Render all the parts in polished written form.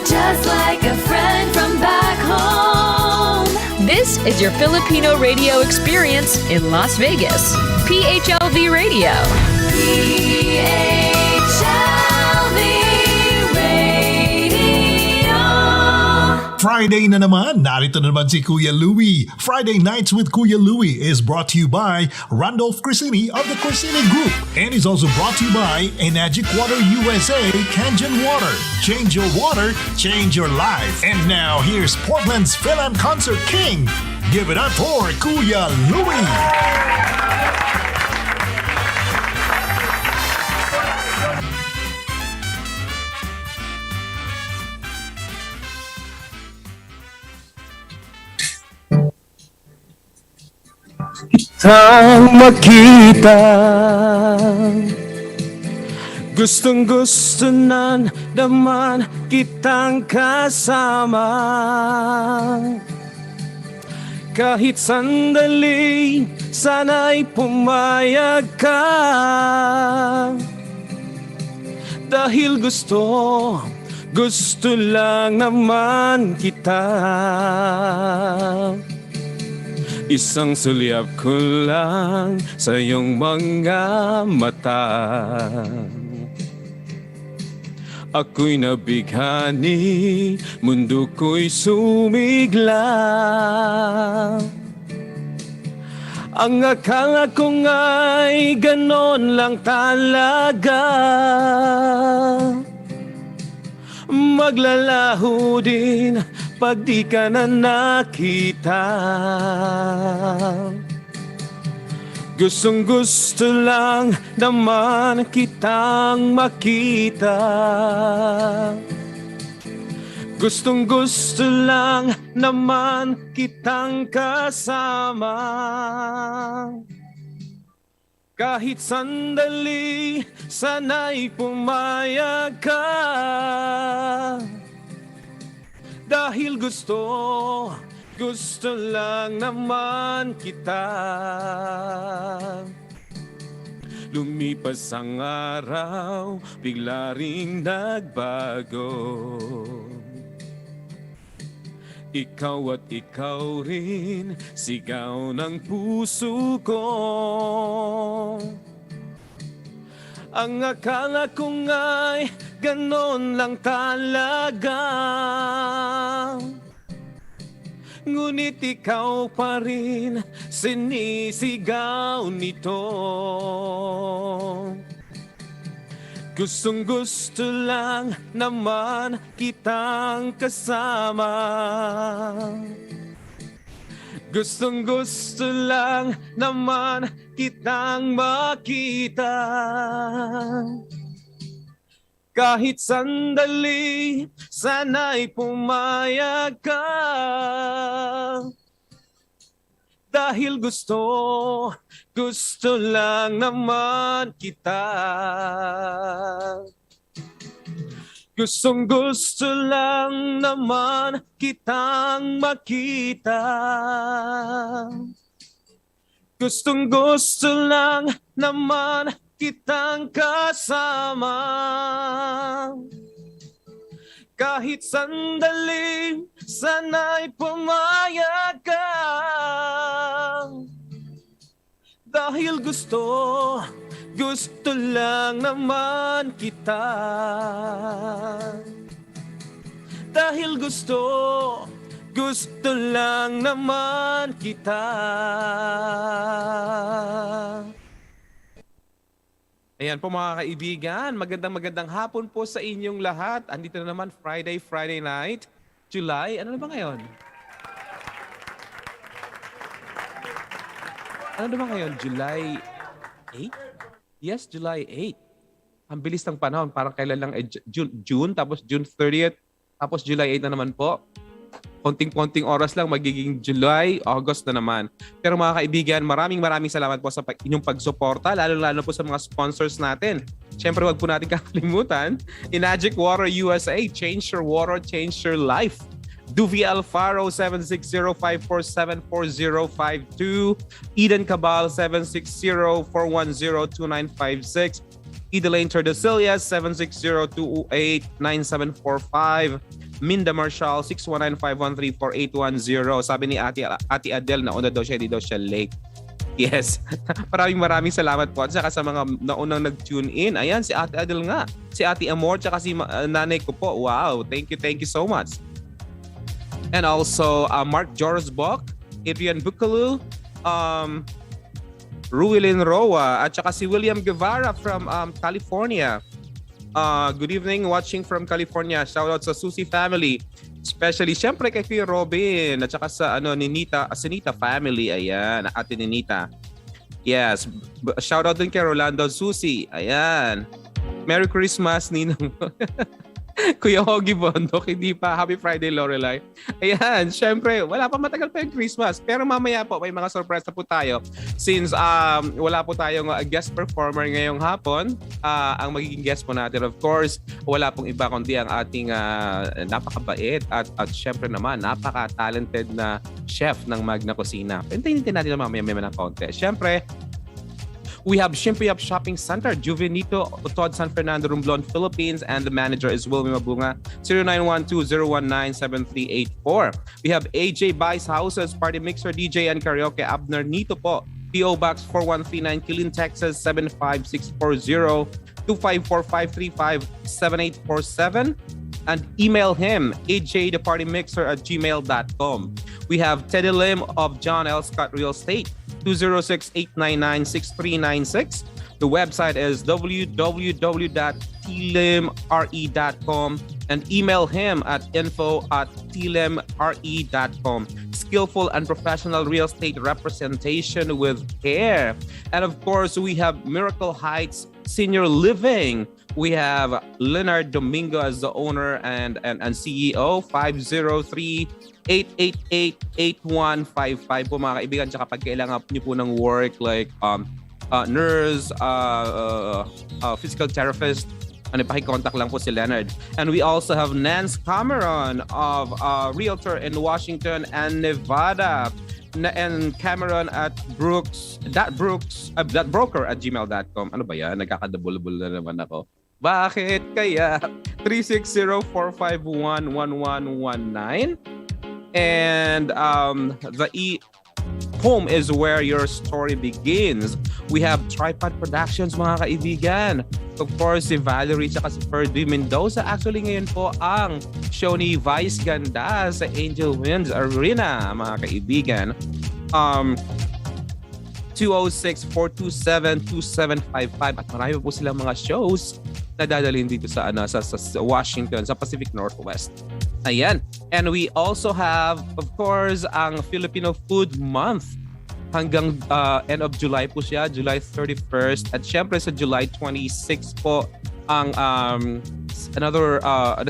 just like a friend from back home. This is your Filipino radio experience in Las Vegas. PHLV Radio. PHLV Radio. Friday na naman, narito na naman si Kuya Louie. Friday Nights with Kuya Louie is brought to you by Randolph Crisini of the Crisini Group and is also brought to you by Enagic Water USA Kangen Water. Change your water, change your life. And now here's Portland's Fil-Am Concert King. Give it up for Kuya Louie. Kitang makita, gustong gusto na naman kitang kasama. Kahit sandali, sana'y pumayag ka. Dahil gusto lang naman kita. Isang sulyap ko lang sa iyong mga mata. Ako'y nabighani, mundo ko'y sumigla. Ang akala ko nga'y ganon lang talaga. Maglalaho din pag di ka na nakita. Gustong gusto lang naman kitang makita. Gustong gusto lang naman kitang kasama. Kahit sandali, sana'y pumayag ka. Dahil gusto lang naman kita. Lumipas ang araw, bigla ring nagbago. Ikaw at ikaw rin, sigaw ng puso ko. Ang akala ko nga'y ganon lang talaga. Ngunit ikaw pa rin sinisigaw nito. Gustong gusto lang naman kitang kasama. Gustong gusto lang naman kitang makita. Kahit sandali, sana'y pumayag ka. Dahil gusto lang naman kita. Gustong gusto lang naman kitang makita. Gustong gusto lang naman kitang kasama. Kahit sandali, sana'y pumayag ka. Dahil gusto lang naman kita. Dahil gusto lang naman kita. Ayan po mga kaibigan, magandang hapon po sa inyong lahat. Andito na naman Friday night, July, ano na ba ngayon? Ano na ba ngayon? July 8? Yes, July 8. Ang bilis ng panahon, parang kailan lang June, tapos June 30th, tapos July 8 na naman po. Konting-konting oras lang, magiging July, August na naman. Pero mga kaibigan, maraming salamat po sa inyong pagsuporta, lalo po sa mga sponsors natin. Siyempre, wag po natin kakalimutan. Enagic Water USA, change your water, change your life. Duvi Alfaro, 760-547-4052. Eden Cabal, 760-410-2956. Idelaine Tordesilia, 760-228-9745. Minda Marshall, 619-513-4810. Sabi ni Ate Adele na una daw siya, hindi daw siya late. Yes. Maraming salamat po. At saka sa mga naunang nag-tune in. Ayan, si Ate Adele nga. Si Ate Amor, tsaka si nanay ko po. Wow, thank you so much. And also, Mark Jorsbach, Adrian Bukalu, Ruilin Roa, at saka si William Guevara from California. Good evening, watching from California. Shout out sa Susie family. Especially, syempre kay Kuya Robin at saka sa Sinita family. Ayan, ate ni Nita. Yes, shout out din kay Rolando Susie. Ayan. Merry Christmas, Ninang. Kuya Hogie Bondok, hindi pa. Happy Friday, Lorelai. Ayan, syempre, wala pa, matagal pa yung Christmas. Pero mamaya po, may mga surprise na po tayo. Since wala po tayong guest performer ngayong hapon, ang magiging guest po natin, of course, wala pong iba kundi ang ating napakabait at syempre naman, napaka-talented na chef ng Magna Kusina. Hintayin natin na mamaya ng konti. Syempre, we have Shimpi Up Shopping Center, Juvenito, Todd San Fernando, Romblon, Philippines, and the manager is Wilmy Mabunga, 0912-019-7384. We have AJ Buys Houses, Party Mixer, DJ, and Karaoke, Abner Nito po, P.O. Box 4139, Killeen, Texas, 75640, 254-535-7847, and email him, ajthepartymixer@gmail.com. We have Teddy Lim of John L. Scott Real Estate, 206-899-6396. The website is www.tlimre.com and email him at info@tlimre.com. Skillful and professional real estate representation with care. And of course, we have Miracle Heights Senior Living. We have Leonard Domingo as the owner and CEO, 503-888-8155 po mga kaibigan. Tsaka pag kailangan niyo po ng work like nurse, physical therapist, pakicontact lang po si Leonard. And we also have Nance Cameron of Realtor in Washington and Nevada. And Cameron at thatbroker@gmail.com. Ano ba yan? Nagkakadabulbul na naman ako. Bakit kaya? 360-451-1119. And the home is where your story begins. We have Tripod Productions, mga kaibigan. Of course, si Valerie at si Ferdy Mendoza. Actually, ngayon po ang show ni Vice Ganda sa Angel Winds Arena, mga kaibigan. 206-427-2755 at marami po silang mga shows na dadalhin dito sa Washington, sa Pacific Northwest. Ayan. And we also have, of course, ang Filipino Food Month. Hanggang end of July po siya, July 31st. At syempre sa July 26 po ang the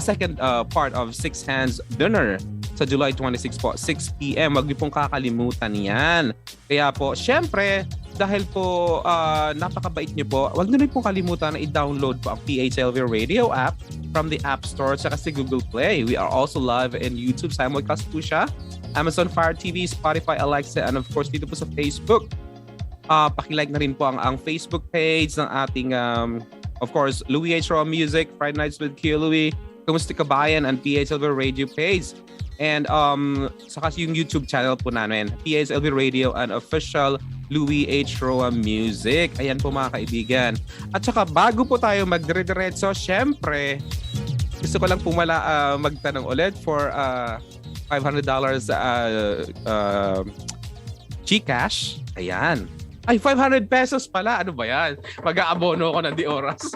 second part of Six Hands Dinner sa July 26 po, 6 p.m. Huwag niyo pong kakalimutan yan. Kaya po, syempre, dahil po napakabait niyo po, huwag niyo rin pong kalimutan na i-download po ang PHLV Radio app from the App Store at sa Google Play. We are also live in YouTube, simulcast po siya, Amazon Fire TV, Spotify, Alexa, and of course dito po sa Facebook. Paki-like na rin po ang Facebook page ng ating of course Louie H. Raw Music, Friday Nights with Kuya Louie, Kumusta Kabayan, and PHLV Radio page. And saka yung YouTube channel po namin, PHLV Radio and official Louie H. Raw Music. Ayan po mga kaibigan. At saka bago po tayo magdire-diretso, syempre gusto ko lang po magtanong ulit for $500 GCash. Ayan. Ay, 500 pesos pala. Ano ba yan? Mag-aabono ko ng di oras.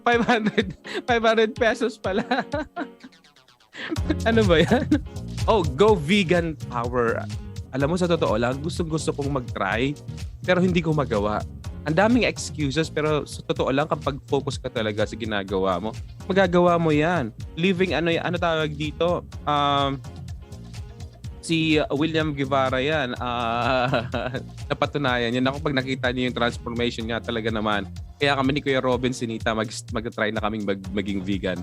500 pesos pala. Ano ba yan? Oh, Go Vegan Power. Alam mo, sa totoo lang, gusto kong mag-try, pero hindi ko magawa. Ang daming excuses, pero sa totoo lang, kapag focus ka talaga sa ginagawa mo, magagawa mo yan. Living, ano tawag dito? Si William Guevara yan, napatunayan yan. Ako pag nakita niyo yung transformation niya, talaga naman. Kaya kami ni Kuya Robin Sinita mag-try na kaming maging vegan.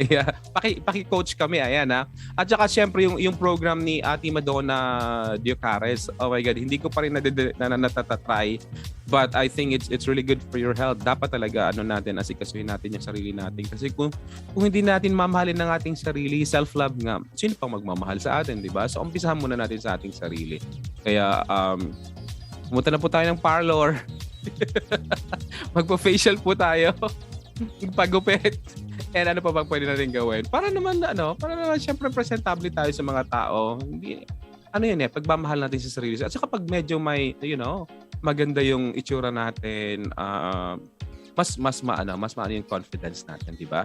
Yeah, paki-coach kami, ayan ha. At saka syempre yung program ni Ate Madonna Diocares. Oh my God, hindi ko pa rin natatatry. But I think it's really good for your health. Dapat talaga asikasuhin natin yung sarili natin. Kasi kung hindi natin mamahalin ng ating sarili, self-love nga, sino pang magmamahal sa atin, di ba? So umpisahan muna natin sa ating sarili. Kaya pumunta na po tayo ng parlor. Magpa-facial po tayo. Magpagupit. And ano pa bang pwede natin gawin? Para naman syempre presentable tayo sa mga tao. Hindi, pagmamahal natin sa sarili. At saka pag medyo may, maganda yung itsura natin, mas maano yung confidence natin, di ba?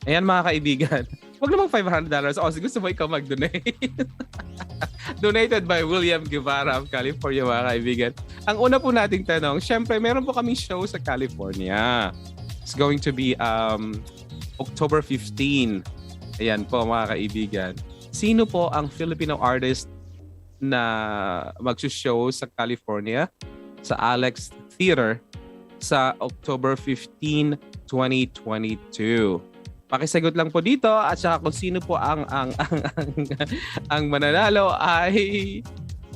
Ayan mga kaibigan. Huwag namang $500. Gusto mo ikaw mag-donate. Donated by William Guevara of California, mga kaibigan. Ang una po nating tanong, syempre meron po kaming show sa California. It's going to be October 15. Ayan po mga kaibigan. Sino po ang Filipino artist na magsushow sa California sa Alex Theater sa October 15, 2022? Pakisagot lang po dito at saka kung sino po ang mananalo ay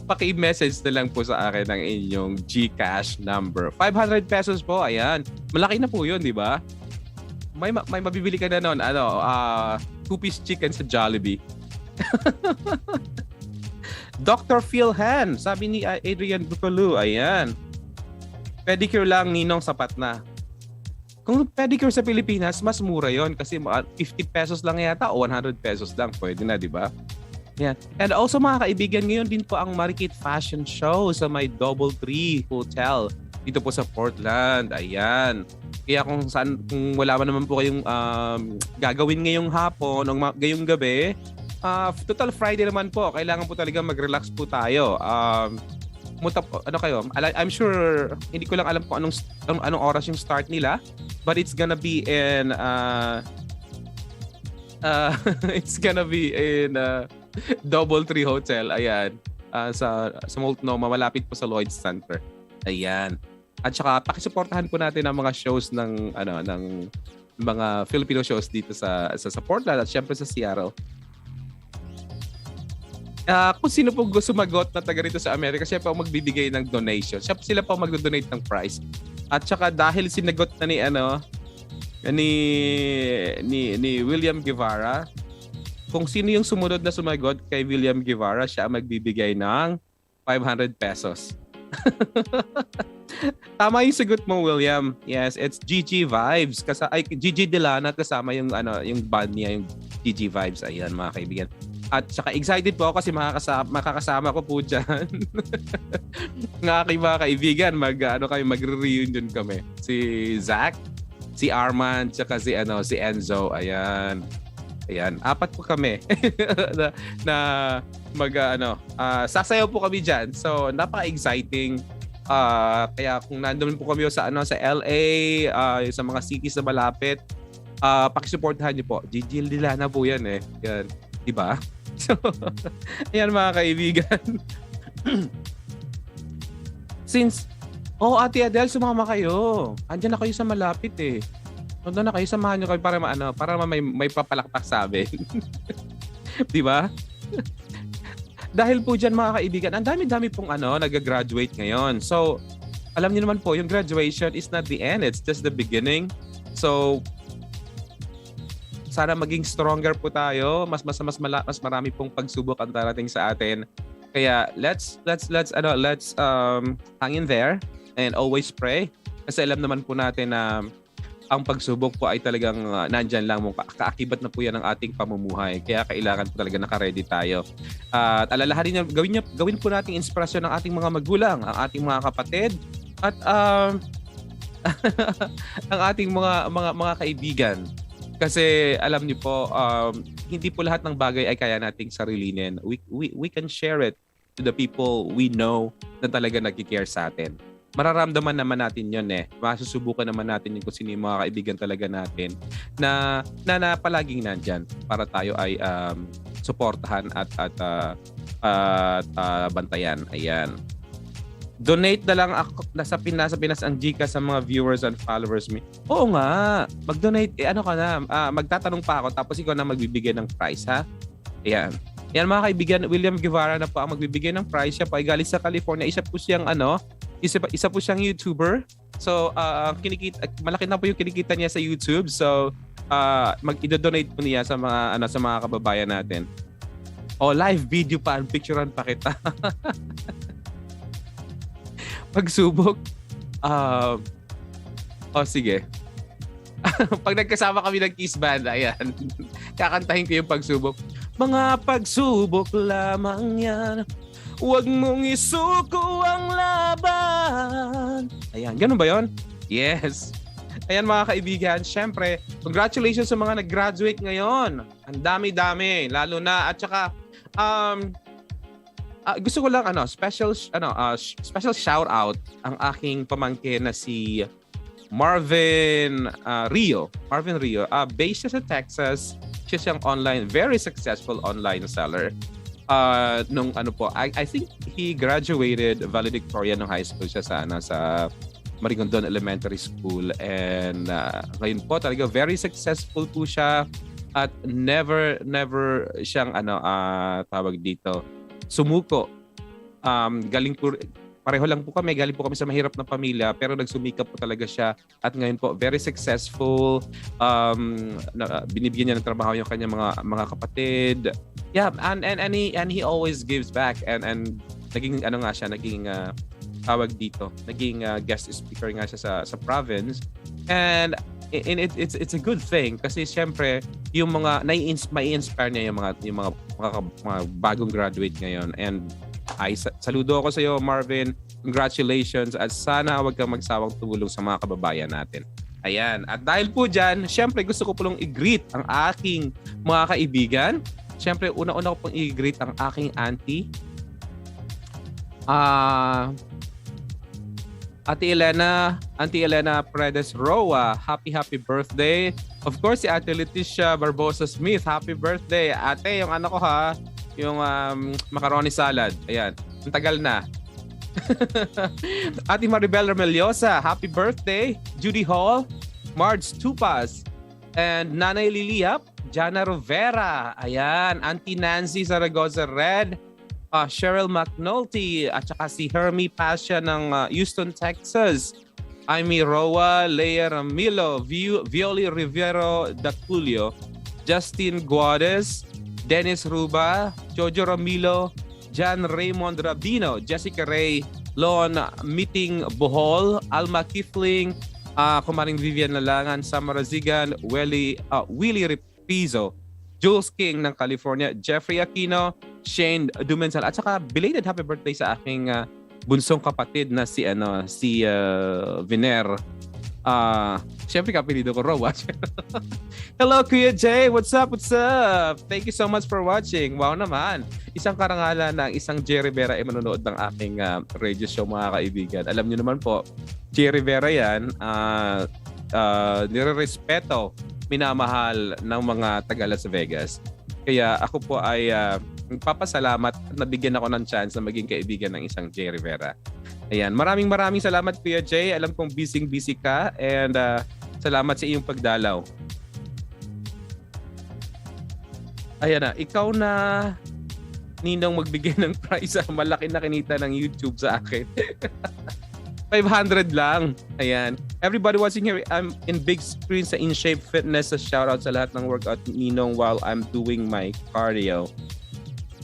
paki-message na lang po sa akin ng inyong GCash number. 500 pesos po, ayan. Malaki na po 'yun, di ba? May mabibili ka na noon, 2-piece chicken sa Jollibee. Dr. Fil-Am, sabi ni Adrian Bukalu, ayan. Pedicure lang, ninong, sapat na. Kung pedicure sa Pilipinas, mas mura yon kasi 50 pesos lang yata o 100 pesos lang. Pwede na, di ba? Yan. And also mga kaibigan, ngayon din po ang Marikit Fashion Show sa may Doubletree Hotel dito po sa Portland. Ayan. Kaya kung wala man naman po kayong gagawin ngayong hapon o ngayong gabi, total Friday naman po. Kailangan po talaga mag-relax po tayo. I'm sure, hindi ko lang alam kung anong oras yung start nila, but it's gonna be in Doubletree Hotel. Ayan. Sa Multnomah, malapit po sa Lloyd's Center. Ayan. At saka pakisuportahan po natin ang mga shows ng mga Filipino shows dito sa Portland at syempre sa Seattle. Kung sino po sumagot na taga rito sa Amerika, siya pa ang magbibigay ng donation. Sila pa ang magdo-donate ng prize. At saka dahil sinagot na ni William Guevara, kung sino yung sumunod na sumagot kay William Guevara, siya ang magbibigay ng 500 pesos. Tama yung sagot mo, William. Yes, it's GG Vibes. GG Delana at kasama yung band niya, yung GG Vibes. Ayan mga kaibigan. At saka excited po ako kasi makakasama ko po dyan. Ng aking mga kaibigan, magre-reunion kami. Si Zach, si Arman, saka si Enzo. Ayan. Ayan, 4 po kami na sasayaw po kami dyan. So, napaka-exciting. Kaya kung nandun po kami sa LA, sa mga cities na malapit, pakisuportahan niyo po. Gigi Dilana po yan eh. Yan, di ba? So, ayan mga kaibigan. Ate Adele, sumama kayo. Andiyan na kayo sa malapit eh. Doon na kayo, samahan nyo kayo para may papalakpak sa amin. Di ba? Dahil po dyan mga kaibigan, ang dami-dami pong nag-graduate ngayon. So, alam niyo naman po, yung graduation is not the end. It's just the beginning. So, sana maging stronger po tayo. Mas marami pong pagsubok ang darating sa atin. Kaya let's hang in there and always pray. Kasi alam naman po natin na ang pagsubok po ay talagang nandyan lang mo. Kaakibat na po yan ng ating pamumuhay. Kaya kailangan po talaga naka-ready tayo. At alalahanin niya, gawin po nating inspirasyon ng ating mga magulang, ang ating mga kapatid, at ang ating mga kaibigan. Kasi alam niyo po, hindi po lahat ng bagay ay kaya nating sarilinin. We can share it to the people we know na talaga nagki-care sa atin. Mararamdaman naman natin yun eh. Masusubukan naman natin yun kung sino yung mga kaibigan talaga natin na palaging nandyan para tayo ay suportahan at bantayan. Ayan. Donate na lang ako nasa Pinas ang GCash sa mga viewers and followers mo. Oo nga. Mag-donate. Ano ka na? Magtatanong pa ako tapos ikaw na magbibigay ng prize, ha? Ayan. Yan mga kaibigan, William Guevara na po ang magbibigay ng prize. Siya po ay galing sa California. Isa po siyang YouTuber. So, malaki na po yung kinikita niya sa YouTube. So, mag-donate po niya sa mga kababayan natin. Live video pa, picturean pa kita. Pagsubok. Sige. Pag nagkasama kami ng Kiss Band, ayan. Kakantahin ko yung pagsubok. Mga pagsubok lamang yan. Huwag mong isuko ang laban. Ayan, ganun ba yon? Yes. Ayan mga kaibigan, syempre, congratulations sa mga nag-graduate ngayon. Ang dami-dami, lalo na. At saka, gusto ko lang special shout out ang aking pamangkin na si Marvin Rio. Based siya sa Texas. Siya siyang very successful online seller. I think he graduated valedictorian ng high school siya sa Marigondon Elementary School, and ngayon po talaga very successful po siya at never siyang tawag dito sumuko. Pareho lang po kami, galing po kami sa mahirap na pamilya, pero nagsumikap po talaga siya at ngayon po very successful. Binibigyan niya ng trabaho yung kanyang mga kapatid. Yeah, and he always gives back and naging tawag dito, naging guest speaker nga siya sa province. And it's a good thing kasi syempre yung mga mai-inspire niya yung mga bagong graduate ngayon. And saludo ako sa iyo, Marvin. Congratulations at sana huwag kang magsawang tumulong sa mga kababayan natin. Ayan. At dahil po dyan, syempre gusto ko pong i-greet ang aking mga kaibigan. Syempre, una-una ko pong i-greet ang aking auntie. Auntie Elena Paredes Roa, happy birthday. Of course, si Ate Leticia Barbosa Smith, happy birthday. Ate, yung ko ha, yung macaroni salad. Ayan, ang tagal na. Ate Maribel Rameliosa, happy birthday. Judy Hall, Marge Tupas, and Nanay Liliap, Jana Rovera. Ayan, Auntie Nancy Zaragoza Red, Cheryl McNulty, at saka si Hermie Pasha ng Houston, Texas. Amy Roa, Leia Ramilo, Violi Rivero Daculio, Justin Guades, Dennis Ruba, Jojo Ramilo, John Raymond Rabino, Jessica Ray, Lon Meeting Bohol, Alma Kifling, Kumaring Vivian Lalangan, Samarazigan, Willie Repizo, Jules King ng California, Jeffrey Aquino, Shane Dumensal, at saka belated happy birthday sa aking bunsong kapatid na si Viner. Siyempre kapilido ko, Rowa. Hello, Kuya Jay. What's up? Thank you so much for watching. Wow naman. Isang karangalan na isang Jay Rivera ay manonood ng aking radio show, mga kaibigan. Alam niyo naman po, Jay Rivera yan, nirerespeto, minamahal ng mga taga Las Vegas. Kaya ako po ay nagpapasalamat at nabigyan ako ng chance na maging kaibigan ng isang Jay Rivera. Ayan, maraming salamat, Kuya Jay. Alam kong busy ka, and salamat sa iyong pagdalaw. Ayan na, ikaw na, Ninong, magbigay ng prize. Malaki na kinita ng YouTube sa akin. 500 lang. Ayan. Everybody watching here, I'm in big screen sa In Shape Fitness. Sa shoutout sa lahat ng workout ni Ninong while I'm doing my cardio.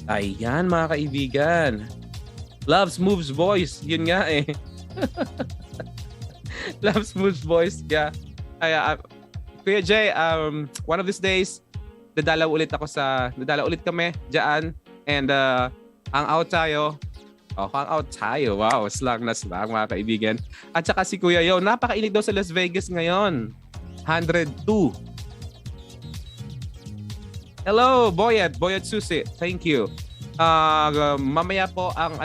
Ayan, mga kaibigan. Loves Moves Boys. Yun nga eh. Loves Moves Boys. Yeah. Kuya Jay, one of these days, dadalaw ulit kami dyan. And hang out tayo. Hang out tayo. Wow, slang na slang, mga kaibigan. At saka si Kuya Yo, napakainit daw sa Las Vegas ngayon. 102. Hello, Boyet Susi. Thank you. Mamaya po ang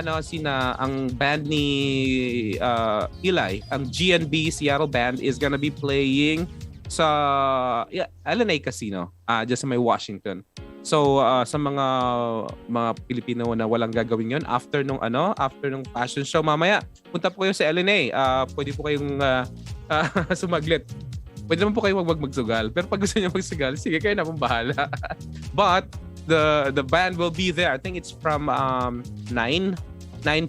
band ni Eli, ang GNB Seattle band is gonna be playing sa LNA Casino, just sa may Washington. So sa mga Pilipino na walang gagawin 'yon after nung fashion show mamaya, punta po kayo sa LNA. Pwede po kayong sumaglit. Pwede naman po kayo magsugal. Pero pag gusto niyo magsugal, sige kayo na pong bahala. But the band will be there. I think it's from 9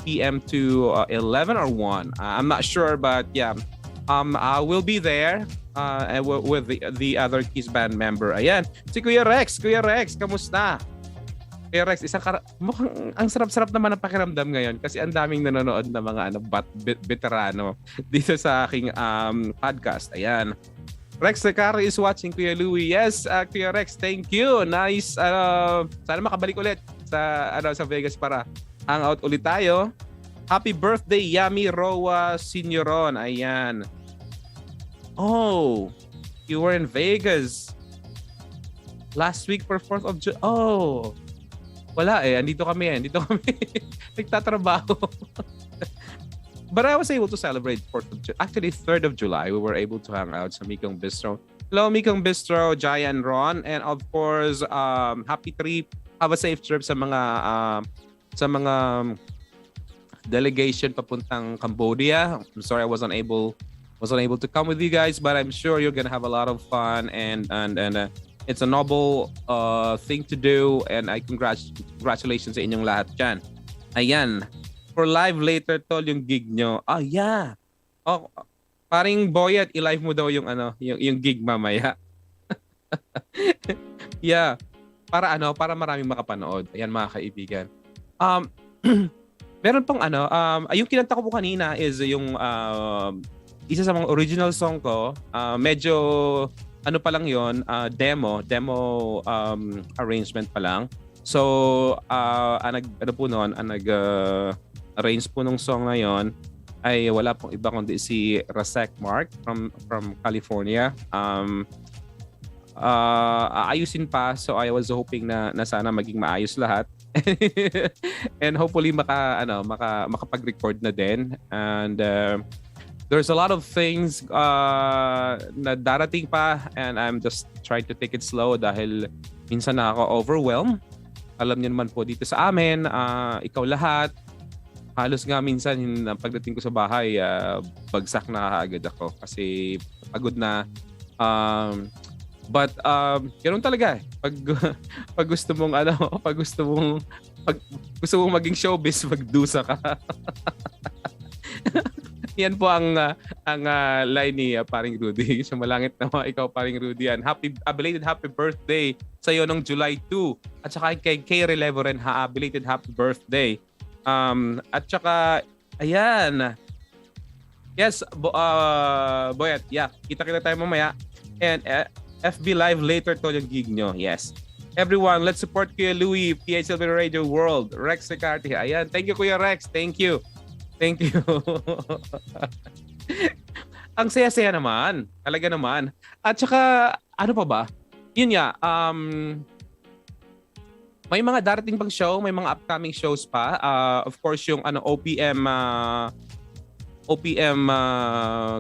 p.m. to 11 or 1. I'm not sure, but yeah. I will be there with the other Kiss Band member. Ayan, si Kuya Rex. Kuya Rex, kamusta? Kuya Rex, mukhang ang sarap-sarap naman ang pakiramdam ngayon kasi ang daming nanonood na mga veterano dito sa aking podcast. Ayan. Rex Carlo is watching, Kuya Louie. Yes, Kuya Rex, thank you. Nice. Sana makabalik ulit sa Vegas para hangout ulit tayo. Happy birthday, Yami Roa Signoron. Ayan. Oh, you were in Vegas last week for 4th of July. Oh, wala andito kami. Nagtatrabaho. But I was able to celebrate 4th of July. Actually, 3rd of July, we were able to hang out sa Mikong Bistro. Hello, Mikong Bistro, Jaya and Ron. And of course, happy trip. Have a safe trip sa mga delegation papuntang Cambodia. I'm sorry I wasn't able to come with you guys, but I'm sure you're gonna have a lot of fun and it's a noble thing to do, and I congratulations sa inyong lahat dyan. Ayan. For live later, tol, yung gig nyo. Oh, yeah. Oh, paring Boyet, i-live mo daw yung gig mamaya. Yeah. Para maraming makapanood. Ayan, mga kaibigan. Meron pang yung kinanta ko po kanina is yung isa sa mga original song ko. Medyo pa lang yon, demo arrangement pa lang. So nag-arrange po nung song na yon ay wala pong iba kundi si Rasek Mark from California. Aayusin pa, so I was hoping na sana maging maayos lahat. And hopefully makapag-record na din. And there's a lot of things na darating pa, and I'm just trying to take it slow dahil minsan nakaka-overwhelm. Alam niyo naman po dito sa amin, ikaw lahat, halos nga minsan pagdating ko sa bahay, bagsak na agad ako kasi pagod na. But ganoon talaga pag gusto mong maging showbiz, magdusa ka. Yan po ang line ni paring Rudy. Sumalangit na ikaw, paring Rudy. Yan. Belated happy birthday sa iyo nung July 2. At saka kay Relevo rin, belated happy birthday. At saka ayan. Yes, Boyet. Yeah, kita-kita tayo mamaya. And FB Live later to yung gig nyo. Yes. Everyone, let's support Kuya Louie, PHLV Radio World, Rex Ricarte. Ayan. Thank you, Kuya Rex. Thank you. Ang saya-saya naman. Talaga naman. At saka, ano pa ba? Yun nga, may mga darating pang show, may mga upcoming shows pa. Of course, yung OPM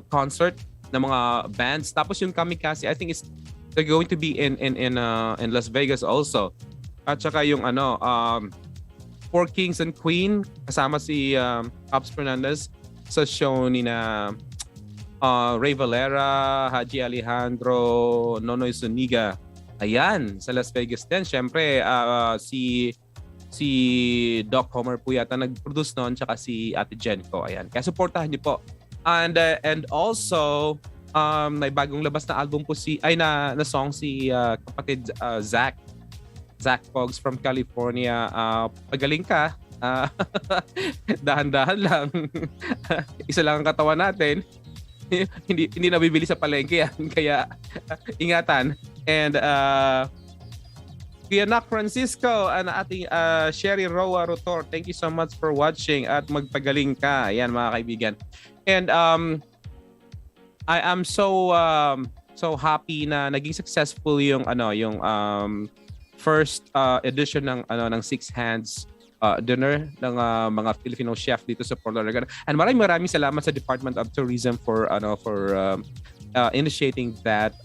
concert ng mga bands. Tapos yung Kamikaze, I think they're going to be in Las Vegas also. At saka yung Four Kings and Queen, kasama si Pops Fernandez sa show ni na Ray Valera, Haji Alejandro, Nonoy Zuniga. Ayan, sa Las Vegas din. Siyempre, si Doc Homer po yata nag-produce noon, tsaka si Ate Jen ko. Ayan, kaya supportahan niyo po. And also, may bagong labas na album po na song si kapatid Zach Pogs from California. Pagaling ka. Dahan-dahan lang. Isa lang ang katawan natin. hindi nabibili sa palengke yan. Kaya ingatan. And Kuya Nak Francisco and ating Sherry Roa Rotor, thank you so much for watching at magpagaling ka. Ayan, mga kaibigan. And I am so happy na naging successful yung first edition ng Six Hands dinner ng mga Filipino chef dito sa Portland, Oregon. And maraming salamat sa Department of Tourism for initiating that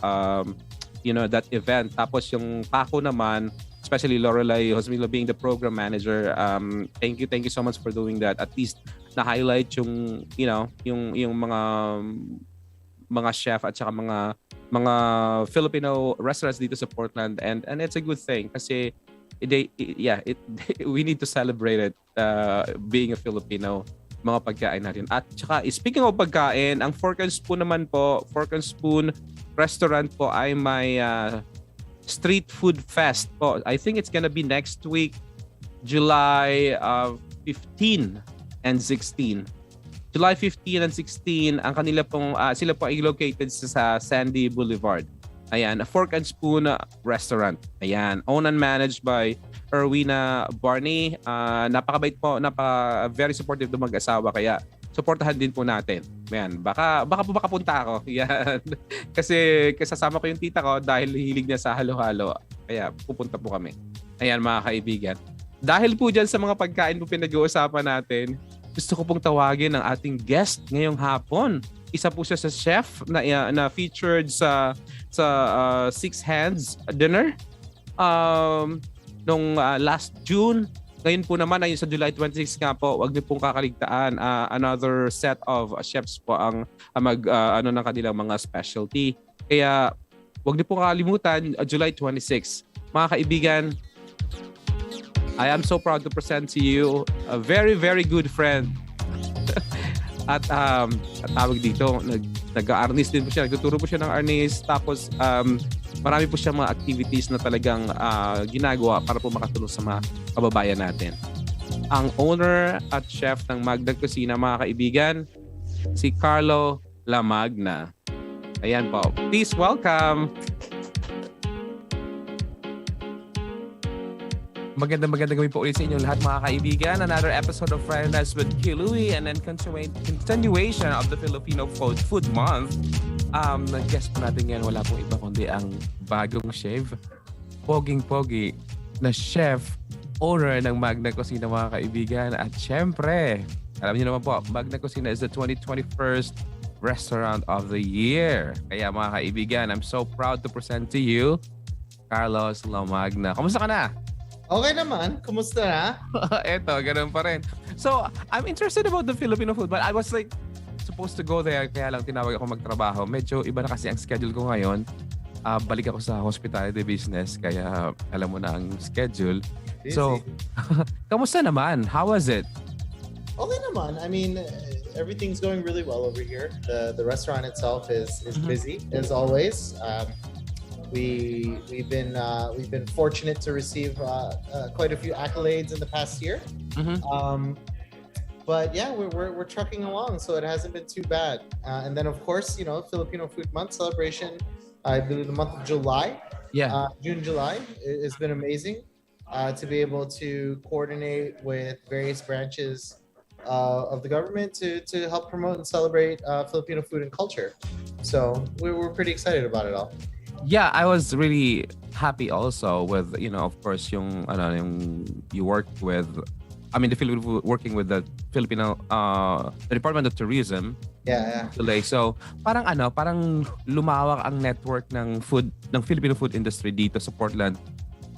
that event. Tapos yung pako naman especially Lorelai Josmilo being the program manager. Thank you so much for doing that. At least na-highlight yung, yung mga chef at saka mga Filipino restaurants dito sa Portland, and it's a good thing kasi we need to celebrate it, being a Filipino, mga pagkain natin. At saka speaking of pagkain, ang Fork and Spoon naman po, Fork and Spoon restaurant po ay may street food fest po. I think it's gonna be next week, July 15 and 16. July 15 and 16, ang kanila pong, sila po ay located sa Sandy Boulevard. Ayan, a Fork and Spoon restaurant. Ayan, owned and managed by Erwina Barney. Napakabait po, very supportive ng mag-asawa, kaya supportahan din po natin. Ayan, baka po makapunta ako. Ayan. Kasi kasama ko yung tita ko dahil hilig niya sa halo-halo. Kaya pupunta po kami. Ayan, mga kaibigan. Dahil po dyan sa mga pagkain po pinag-uusapan natin, gusto ko pong tawagin ang ating guest ngayong hapon. Isa po siya sa chef na featured sa Six Hands Dinner nung last June. Ngayon po naman ay sa July 26 nga po, wag niyo pong kakaligtaan, another set of chefs po ang ng kanilang mga specialty. Kaya wag niyo pong kakalimutan, July 26. Mga kaibigan, I am so proud to present to you a very, very good friend. At tawag dito, nag-arnis din po siya. Nagtuturo po siya ng arnis. Tapos marami po siya mga activities na talagang ginagawa para po makatulong sa mga kababayan natin. Ang owner at chef ng Magdang Kusina, mga kaibigan, si Carlo Lamagna. Ayan po. Please welcome. Magandang gawin po ulit sa inyo lahat, mga kaibigan. Another episode of Friday Nights with Q Louie, and then continuation of the Filipino Food Month. Nag-guest po natin ngayon, wala pong iba kundi ang bagong chef, poging-pogi na chef, owner ng Magna Kusina, mga kaibigan. At syempre, alam niyo naman po, Magna Kusina is the 2021st Restaurant of the Year. Kaya mga kaibigan, I'm so proud to present to you, Carlos Lamagna. Kamusta ka na? Okay naman. Kumusta na? Eto, ganun pa rin. So, I'm interested about the Filipino food, but I was like supposed to go there, kaya lang tinawag ako magtrabaho. Medyo iba na kasi ang schedule ko ngayon. Balik ako sa hospitality business, kaya alam mo na ang schedule. Busy. So, kamusta naman? How was it? Okay naman. I mean, everything's going really well over here. The restaurant itself is busy as always. We've been fortunate to receive quite a few accolades in the past year. But yeah, we're trucking along, so it hasn't been too bad. And then of course, Filipino Food Month celebration. I believe the month of July. Yeah. June, July. It's been amazing to be able to coordinate with various branches of the government to help promote and celebrate Filipino food and culture. So we're pretty excited about it all. Yeah, I was really happy also with, of course, yung you worked with, working with the Filipino the Department of Tourism. Yeah. Today. So, parang lumawak ang network ng Filipino food industry dito sa Portland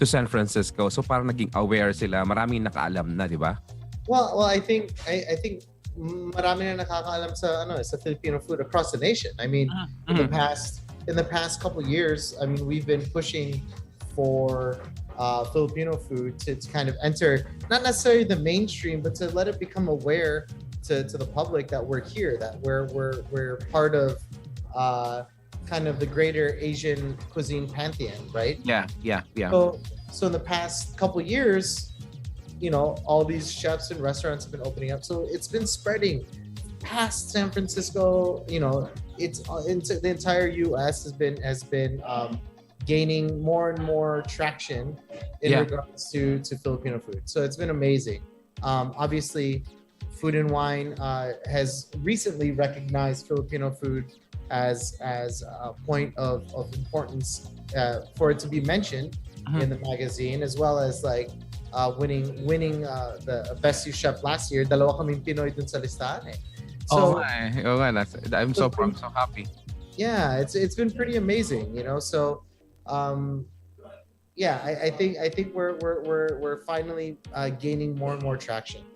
to San Francisco. So, parang naging aware sila, maraming nakaalam na, di ba? Well, I think marami na nakakaalam sa Filipino food across the nation. I mean, in the past couple years, I mean, we've been pushing for Filipino food to kind of enter, not necessarily the mainstream, but to let it become aware to the public that we're here, that we're part of kind of the greater Asian cuisine pantheon, right? Yeah. So in the past couple years, all these chefs and restaurants have been opening up. So it's been spreading past San Francisco. It's into the entire U.S. has been gaining more and more traction in regards to Filipino food. So it's been amazing. Obviously, Food and Wine has recently recognized Filipino food as a point of importance for it to be mentioned in the magazine, as well as winning the Best New Chef last year. Dalawa kaming Pinoy dun sa listahan eh. So, I'm so happy. Yeah, it's been pretty amazing, So, yeah, I think we're finally gaining more and more traction.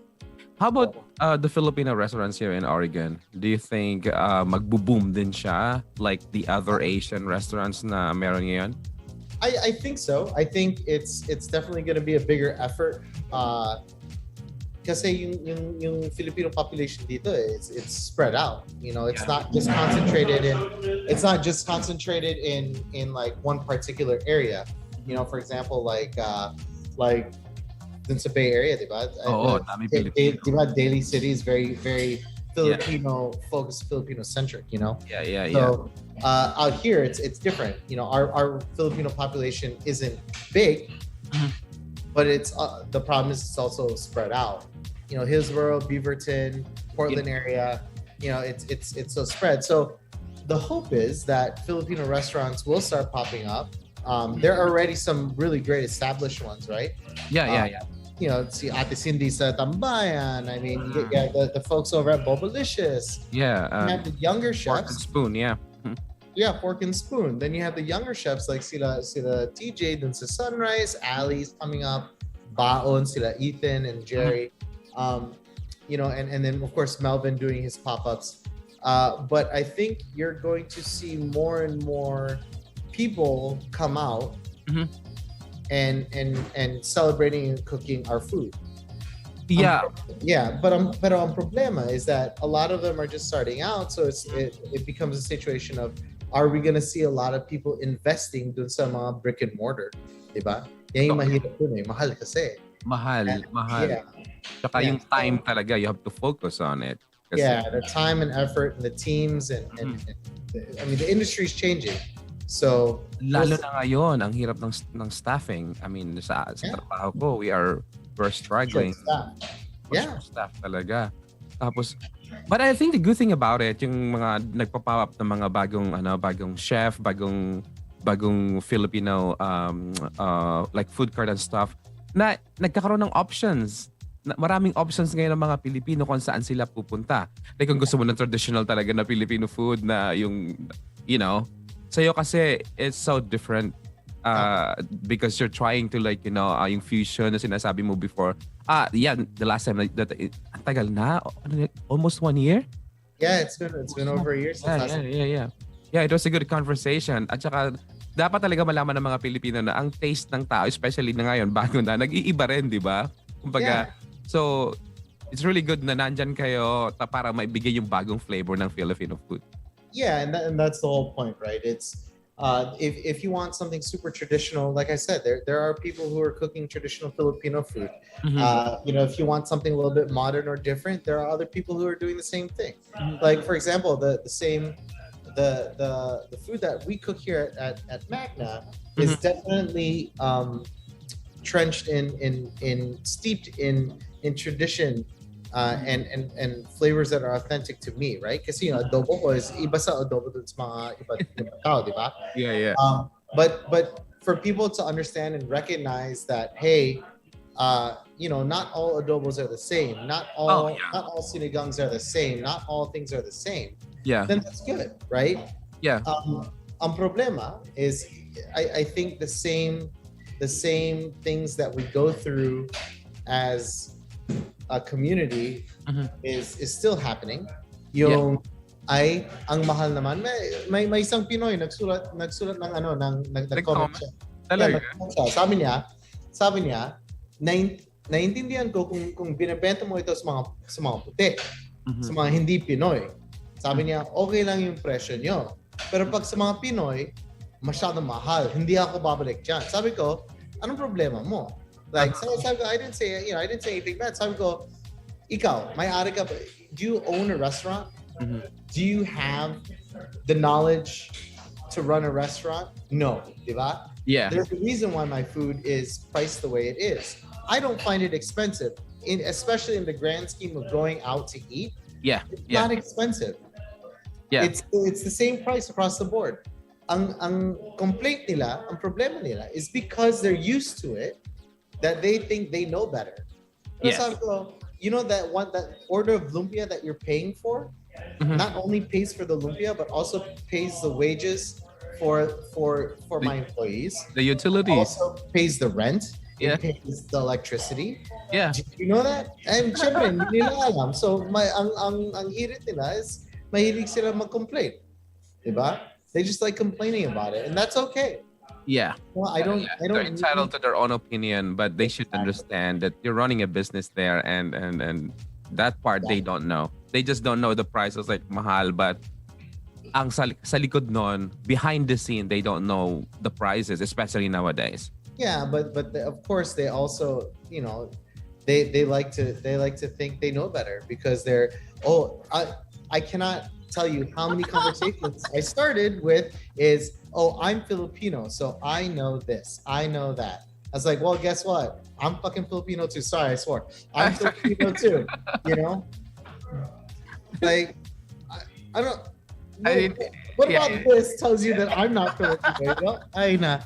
How about the Filipino restaurants here in Oregon? Do you think magbo-boom din siya like the other Asian restaurants na meron ngayon? I think so. I think it's definitely going to be a bigger effort. Kasi yung Filipino population dito, it's spread out. You know, it's not just concentrated in like one particular area. You know, for example, like dun sa Bay Area, diba? Dami Pilipino. Diba, Daly City is very, very Filipino focused, Filipino centric, you know? Yeah. So out here, it's different. You know, our Filipino population isn't big, but it's the problem is it's also spread out. You know, Hillsborough, Beaverton, Portland area. You know, it's so spread. So the hope is that Filipino restaurants will start popping up. There are already some really great established ones, right? Yeah. You know, see Ate Cindy sa Tambayan. I mean, you get the folks over at Bobalicious. Yeah. You have the younger Fork and chefs. Spoon, yeah. Yeah, Fork and Spoon. Then you have the younger chefs like sila TJ, dun sa Sunrise, Ali's coming up, Baon, sila Ethan and Jerry. You know, and then of course Melvin doing his pop-ups. But I think you're going to see more and more people come out and celebrating and cooking our food. Yeah. But ang problema is that a lot of them are just starting out, so it becomes a situation of, are we gonna see a lot of people investing dun sa mga brick and mortar, diba? Yan yung mahirap dun eh, mahal kasi. Mahal. Yeah. Tsaka yung time talaga, you have to focus on it. Kasi, The time and effort and the teams and I mean the industry's changing. So lalo na ngayon, ang hirap ng staffing. I mean, sa trabaho ko, we're struggling. Yeah. Staff talaga. Tapos, but I think the good thing about it, yung mga nagpa-pop up ng mga bagong chef, bagong Filipino like food cart and stuff, na nagkakaroon ng options. Maraming options ngayon ng mga Pilipino kung saan sila pupunta. Like kung gusto mo ng traditional talaga na Filipino food na yung, you know, sa'yo kasi it's so different because you're trying to like, you know, yung fusion na sinasabi mo before. The last time that ang tagal na, almost 1 year? Yeah, it's been over a year since last time. Yeah, it was a good conversation. At saka dapat talaga malaman ng mga Pilipino na ang taste ng tao, especially na ngayon, bago na, nag-iiba rin, di ba? Kumbaga, so it's really good na nandyan kayo para maibigay yung bagong flavor ng Filipino food. Yeah, and that's the whole point, right? It's if you want something super traditional, like I said, there are people who are cooking traditional Filipino food. You know, if you want something a little bit modern or different, there are other people who are doing the same thing. Like for example, the food that we cook here at Magna is definitely trenched steeped in tradition. And flavors that are authentic to me, right? Kasi you know, adobo ko is iba sa adobo dun sa mga iba tao, di ba? Yeah. But for people to understand and recognize that, hey, you know, not all adobos are the same. Not all sinigangs are the same. Not all things are the same. Yeah. Then that's good, right? Yeah. Ang problema is, I think the same things that we go through as a community is still happening. Yung ay ang mahal naman, may isang Pinoy nagsulat ng nag-comment siya. Talaga? Sabi niya naiintindihan ko kung binebenta mo ito sa mga puti, sa mga hindi Pinoy. Sabi niya, okay lang yung presyo nyo. Pero pag sa mga Pinoy, masyadong mahal. Hindi ako babalik dyan. Sabi ko, anong problema mo? Like, sabi ko, I didn't say anything bad. Sabi ko, ikaw, may-ari ka ba? Do you own a restaurant? Do you have the knowledge to run a restaurant? No, diba? Yeah. There's a reason why my food is priced the way it is. I don't find it expensive, especially in the grand scheme of going out to eat. Yeah. It's not expensive. Yeah. It's the same price across the board. Ang complaint nila, ang problema nila is because they're used to it, that they think they know better. Yes. So, you know that order of lumpia that you're paying for, not only pays for the lumpia, but also pays the wages for my employees. The utilities. Also pays the rent. Yeah. It pays the electricity. Yeah. Do you know that? And syempre, hindi nila alam. So, ang hirit nila is mahilig sila mag-complain. Diba? They just like complaining about it. And that's okay. Yeah. Well, I don't They're entitled to their own opinion, but they should understand that you're running a business there, and that part they don't know. They just don't know the prices like mahal, but ang sa likod nun, behind the scene, they don't know the prices, especially nowadays. Yeah, but of course they also, they like to think they know better because I cannot tell you how many conversations I started with is, I'm Filipino, so I know this, I know that. I was like, well, guess what? I'm fucking Filipino too. Sorry, I swore. I'm Filipino too. Like, I don't. No, what about this tells you that I'm not Filipino? Ay na.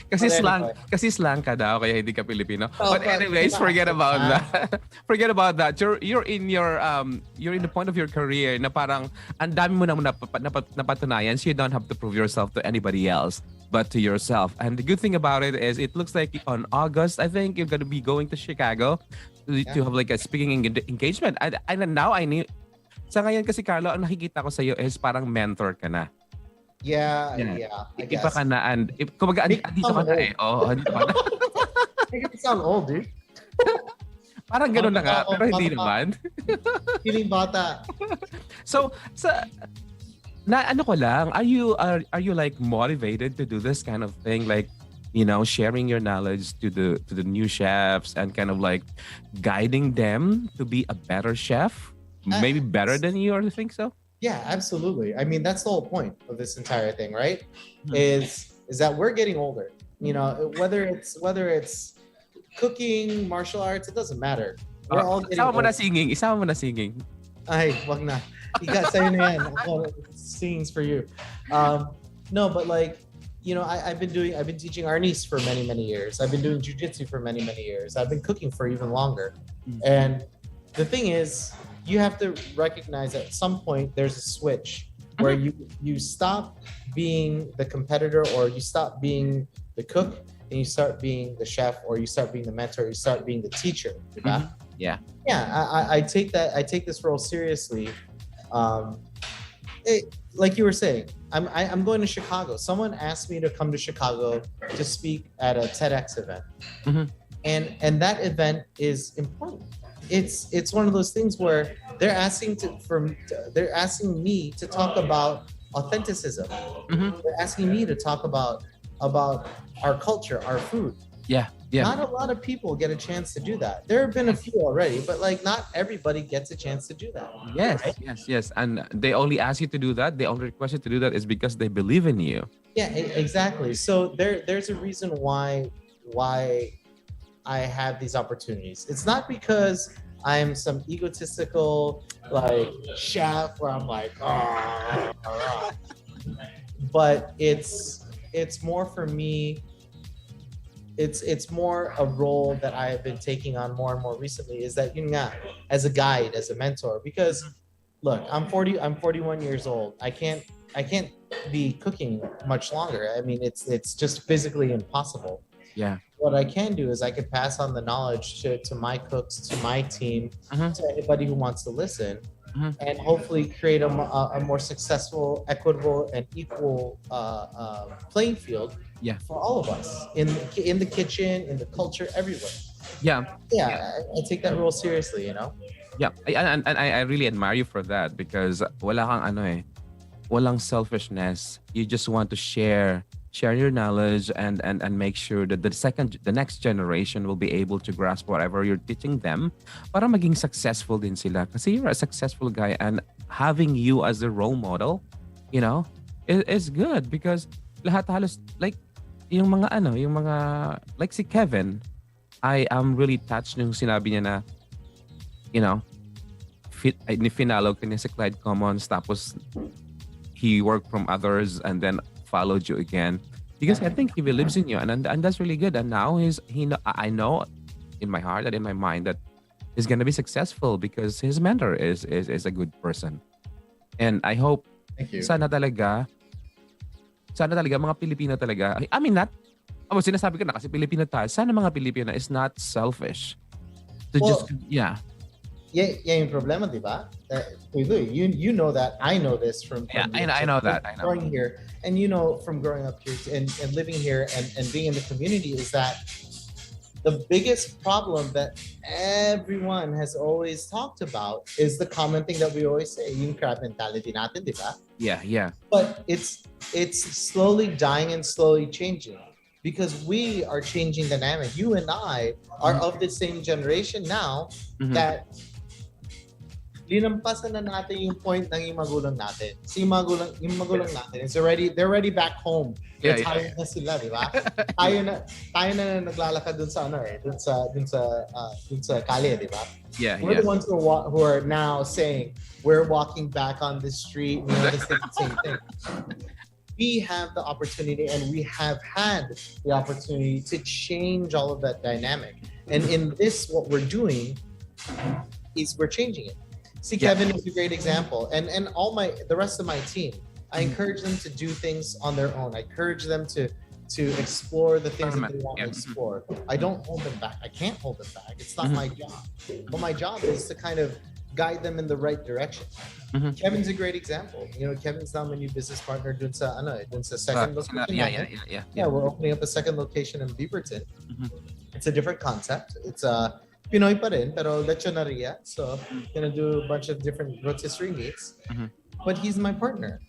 Kasi slang ka daw kaya hindi ka Pilipino. But anyways, forget about that. Forget about that. You're in the point of your career na parang ang dami mo nang napatunayan, so you don't have to prove yourself to anybody else but to yourself. And the good thing about it is it looks like on August, I think you're going to be going to Chicago to have like a speaking engagement. And now I knew sa ngayon kasi Carlo, ang nakikita ko sa iyo is parang mentor ka na. Yeah. I guess. Iba ka na, and kumbaga andito ka na eh. Andito ka na. Make it sound old, dude. Parang gano'n na nga, pero hindi naman. Feeling bata. So, ano ko lang, are you like motivated to do this kind of thing, like, sharing your knowledge to the new chefs and kind of like guiding them to be a better chef, maybe better than you, or you think so? Yeah, absolutely. I mean, that's the whole point of this entire thing, right? Is that we're getting older. Whether it's cooking, martial arts, it doesn't matter. We're all getting older. Isama mo na singing. Ay, wag na. Ika, sa'yo na yan. Singing's for you. No, but like, I've been teaching Arnis for many, many years. I've been doing jiu-jitsu for many, many years. I've been cooking for even longer. And the thing is, you have to recognize at some point there's a switch where you stop being the competitor, or you stop being the cook, and you start being the chef, or you start being the mentor, you start being the teacher. Yeah. I take this role seriously. Like you were saying, I'm going to Chicago. Someone asked me to come to Chicago to speak at a TEDx event, and that event is important. It's one of those things where they're asking me to talk about authenticism. They're asking me to talk about our culture, our food. Yeah. Not a lot of people get a chance to do that. There have been a few already, but like not everybody gets a chance to do that. Yes, right? yes. And they only ask you to do that. They only request you to do that is because they believe in you. Yeah, exactly. So there's a reason why I have these opportunities. It's not because I'm some egotistical like chef where I'm like, but it's more for me. It's more a role that I have been taking on more and more recently. Is that as a guide, as a mentor? Because look, I'm 41 years old. I can't be cooking much longer. I mean, it's just physically impossible. Yeah. What I can do is I can pass on the knowledge to my cooks, to my team, to anybody who wants to listen, and hopefully create a more successful, equitable, and equal playing field for all of us in the kitchen, in the culture, everywhere. Yeah. I take that role seriously, Yeah, and I really admire you for that, because walang selfishness. You just want to share your knowledge and make sure that the next generation will be able to grasp whatever you're teaching them para maging successful din sila. Kasi you're a successful guy, and having you as a role model, is good, because lahat halos like yung mga like si Kevin, I am really touched nung sinabi niya na finalo ka niya sa Clyde Commons, tapos he worked from others and then followed you again, because I think he believes in you, and that's really good. And now I know in my heart and in my mind that he's gonna be successful because his mentor is a good person, and I hope sana talaga sana talaga mga Pilipino talaga. I mean, not, sinasabi ko na kasi Pilipino tayo. Sana mga Pilipino is not selfish. To Well, just, yeah. yung problema, di ba? You know that. I know this from Yeah, I know that. I know. growing here, and you know from growing up here and living here and being in the community is that the biggest problem that everyone has always talked about is the common thing that we always say, yung crab mentality natin, di ba? Yeah. But it's slowly dying and slowly changing because we are changing dynamic. You and I are of the same generation now that linampasan na natin yung point ng yung magulang natin. Yung magulang natin they're already back home. Retired na sila, di ba? tayo na naglalakad dun sa dun sa kalye, di ba? We're the ones who are now saying we're walking back on the street, we know the same thing. We have the opportunity and we have had the opportunity to change all of that dynamic. And in this, what we're doing is we're changing it. See, Kevin is a great example, and the rest of my team. I encourage them to do things on their own. I encourage them to explore the things that they want to explore. I don't hold them back. I can't hold them back. It's not my job. But my job is to kind of guide them in the right direction. Kevin's a great example. You know, Kevin's now my new business partner dun sa second location. Yeah, we're opening up a second location in Beaverton. It's a different concept. It's Pinoy pa rin, pero lechonaria. So, gonna do a bunch of different rotisserie meats. But he's my partner.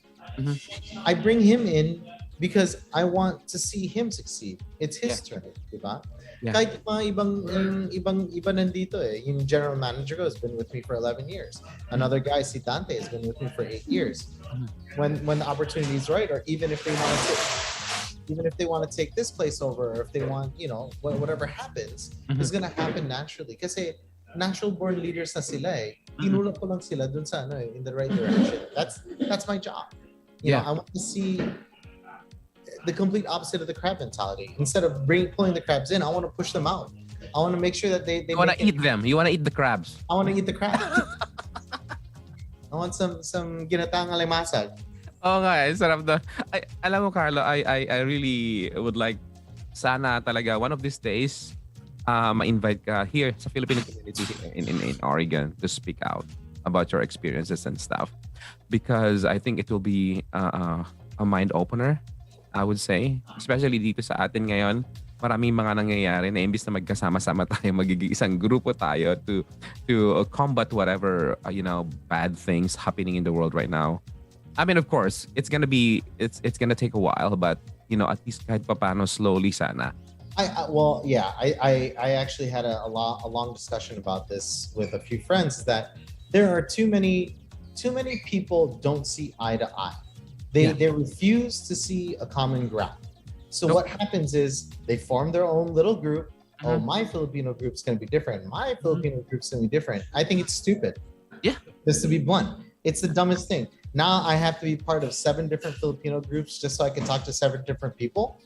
I bring him in because I want to see him succeed. It's his turn, di ba? Kahit mga iba nandito eh. Yung general manager ko has been with me for 11 years. Another guy, si Dante, has been with me for 8 years. When the opportunity is right, or even if they want to take this place over, or if they want, you know, whatever happens, is gonna happen naturally. Kasi natural born leaders na sila eh. Tinulak ko lang sila dun sa in the right direction. That's my job. You know, I want to see the complete opposite of the crab mentality. Instead of pulling the crabs in, I want to push them out. I want to make sure that they You want to eat them. You want to eat the crabs. I want to eat the crabs. I want some ginataang alimasag. Oo nga, sarap na. Alam mo, Carlo, I really would like sana talaga one of these days ma-invite ka here sa Filipino community in Oregon to speak out about your experiences and stuff. Because I think it will be a mind opener, I would say. Especially dito sa atin ngayon, maraming mga nangyayari na imbis na magkasama-sama tayo, magiging isang grupo tayo to combat whatever, bad things happening in the world right now. I mean, of course, it's gonna take a while, but at least kahit papaano slowly sana. I actually had a long discussion about this with a few friends, that there are too many people don't see eye to eye. They refuse to see a common ground. So what happens is they form their own little group. Oh, my Filipino group's gonna be different. My Filipino group's gonna be different. I think it's stupid. Yeah. Just to be blunt, it's the dumbest thing. Now I have to be part of 7 different Filipino groups just so I can talk to 7 different people.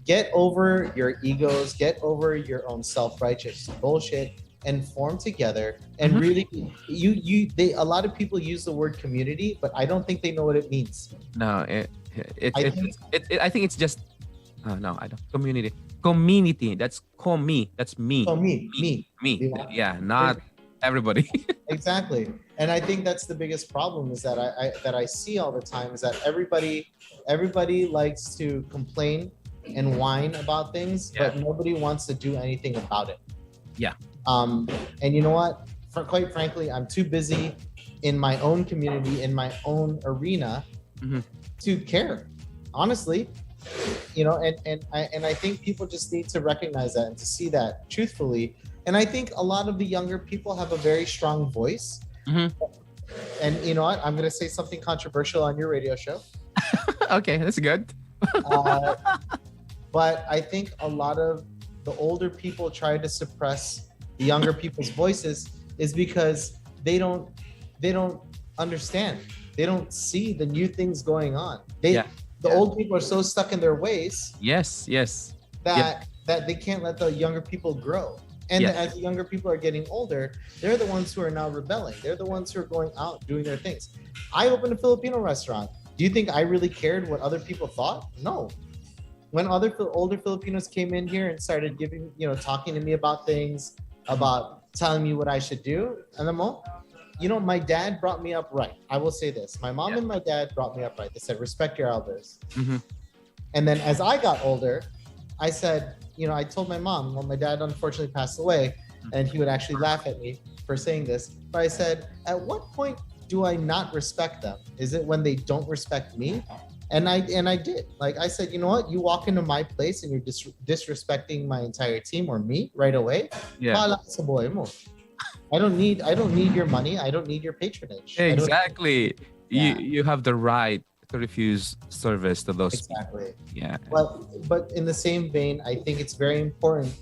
Get over your egos, get over your own self-righteous bullshit, and form together. And really, a lot of people use the word community, but I don't think they know what it means. No, I think it's just no, I don't. Community. That's me. That's me. Me. Yeah, not everybody. Exactly. And I think that's the biggest problem, is that I see all the time, is that everybody likes to complain and whine about things, but nobody wants to do anything about it. Yeah. And you know what? Quite frankly, I'm too busy in my own community, in my own arena, to care. Honestly, and I think people just need to recognize that and to see that truthfully. And I think a lot of the younger people have a very strong voice. And you know what? I'm going to say something controversial on your radio show. Okay, that's good. But I think a lot of the older people try to suppress the younger people's voices is because they don't understand. They don't see the new things going on. The old people are so stuck in their ways. Yes. That they can't let the younger people grow. And as the younger people are getting older, they're the ones who are now rebelling. They're the ones who are going out doing their things. I opened a Filipino restaurant. Do Do you think I really cared what other people thought? No. When older Filipinos came in here and started talking to me about things, about telling me what I should do, alam mo, my dad brought me up right. I will say this. My mom and my dad brought me up right. They said, respect your elders. Mm-hmm. And then as I got older, I said, I told my mom, well, my dad unfortunately passed away, and he would actually laugh at me for saying this. But I said, at what point do I not respect them? Is it when they don't respect me? And I did. Like I said, you know what? You walk into my place and you're disrespecting my entire team or me right away. Yeah. Bahala ka sa buhay mo. I don't need your money. I don't need your patronage. Exactly. Yeah. You have the right to refuse service to those Exactly. people. Yeah. But in the same vein, I think it's very important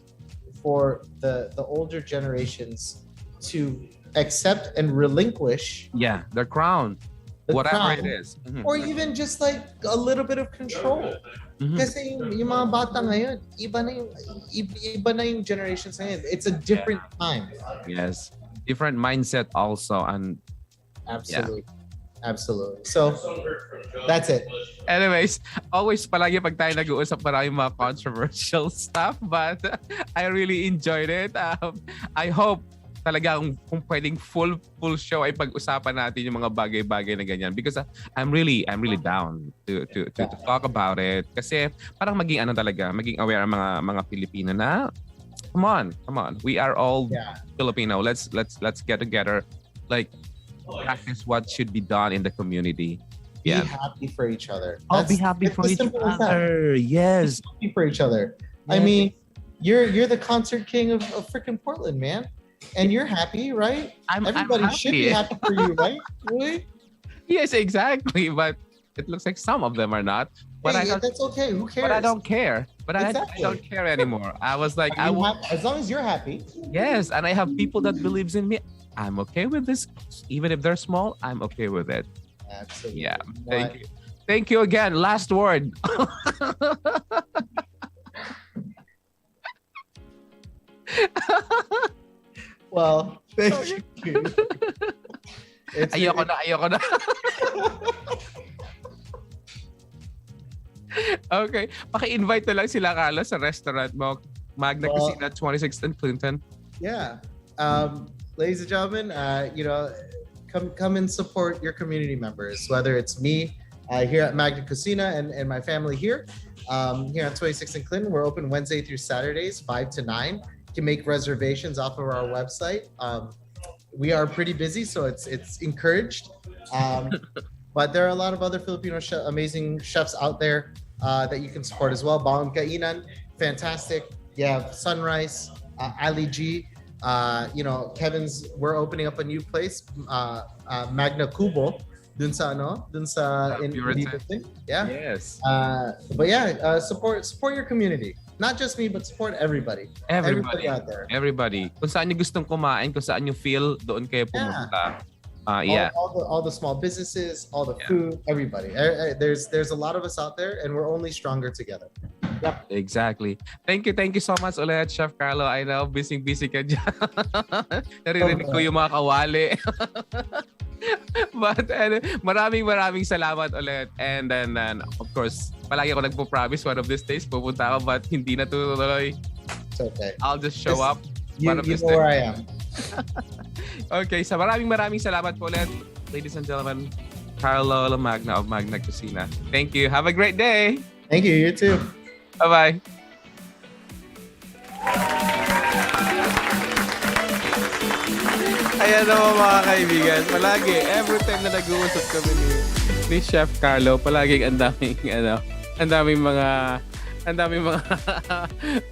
for the older generations to accept and relinquish their crown, the whatever crown, it is. Mhm. or even just like a little bit of control. Mhm. Kasi yung mga bata ngayon, iba na yung generations ngayon. It's a different time. Yes. Different mindset also, and Absolutely. So that's it. anyways, always palagi pag tayo nag-uusap maraming mga controversial stuff, but I really enjoyed it. I hope talaga kung pwedeng full show ay pag-usapan natin yung mga bagay-bagay na ganyan, because I'm really down to talk about it, kasi parang maging aware ang mga Pilipino na come on, we are all Filipino. Let's get together, like practice what should be done in the community. Be happy for each other. Be happy for each other. Yes. Happy for each other. Yeah. I mean, you're the concert king of freaking Portland, man. And you're happy, right? Everybody I'm should be happy for you, right? Really? Yes, exactly. But it looks like some of them are not. But that's okay. Who cares? But I don't care. But Exactly. I don't care anymore. I was like, as long as you're happy. yes, and I have people that believes in me. I'm okay with this, even if they're small. I'm okay with it. Absolutely. Yeah. Thank you again. Last word. Well, thank you. Ayoko na. Okay. Paki-invite na lang sila, Carlo, sa restaurant mo. Magna Cucina, 26th and Clinton. Yeah. Ladies and gentlemen, come and support your community members, whether it's me here at Magna Cucina and my family here on 26th and Clinton. We're open Wednesday through Saturdays, 5 to 9. You can make reservations off of our website. We are pretty busy, so it's encouraged. But there are a lot of other Filipino amazing chefs out there that you can support as well. Baon Kainan, fantastic. You have Sunrise, Ali G. Kevin's. We're opening up a new place, Magna Kubo. Dun sa in Puritan. Yeah. Yes. Support your community. Not just me, but support everybody. Everybody out there. Everybody. Kung saan nyo gustong kumain, kung saan nyo feel, doon kayo pumunta. All the small businesses, all the food, everybody. There's a lot of us out there, and we're only stronger together. Yep. Exactly. Thank you so much ulit, Chef Carlo. I know, busy ka dyan. Naririnig ko yung mga kawali. But maraming salamat ulit. And then of course, palagi ako nagpo-promise one of these days pupunta ako, but hindi natutuloy. It's okay. I'll just show up. You know where I am. Okay, so maraming salamat po ulit, ladies and gentlemen. Carlo Lamagna of Magna Cucina. Thank you. Have a great day. Thank you. You too. Bye-bye. Ayan naman mga kaibigan, palagi, every time na nag-uusap kami ni Chef Carlo, palaging ang daming mga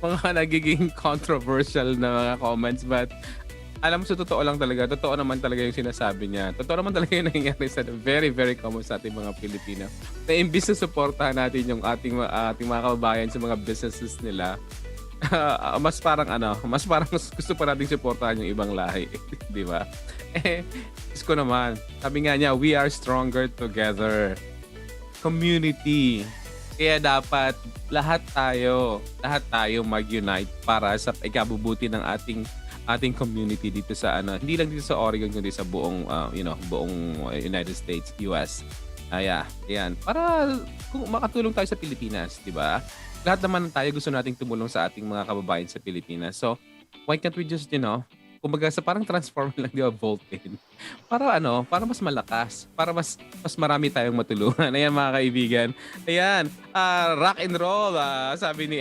mga nagiging controversial na mga comments, but alam mo, sa totoo naman talaga yung sinasabi niya. Totoo naman talaga yung nangyayari sa very, very common sa ating mga Pilipino. Na imbis na suportahan natin yung ating mga kababayan sa mga businesses nila, mas parang gusto pa nating suportahan yung ibang lahi. Di ba? Ko naman, sabi nga niya, we are stronger together. Community. Kaya dapat lahat tayo mag-unite para sa ikabubuti ng ating community dito sa hindi lang dito sa Oregon kundi sa buong buong United States, US. Ayan. Para kung makatulong tayo sa Pilipinas, di ba? Lahat naman tayo gusto nating tumulong sa ating mga kababayan sa Pilipinas. So, why can't we just, kumbaga sa parang transform lang, di ba, Voltane? Para mas malakas, para mas marami tayong matulungan. Ayan, mga kaibigan. Ayan, rock and roll, sabi ni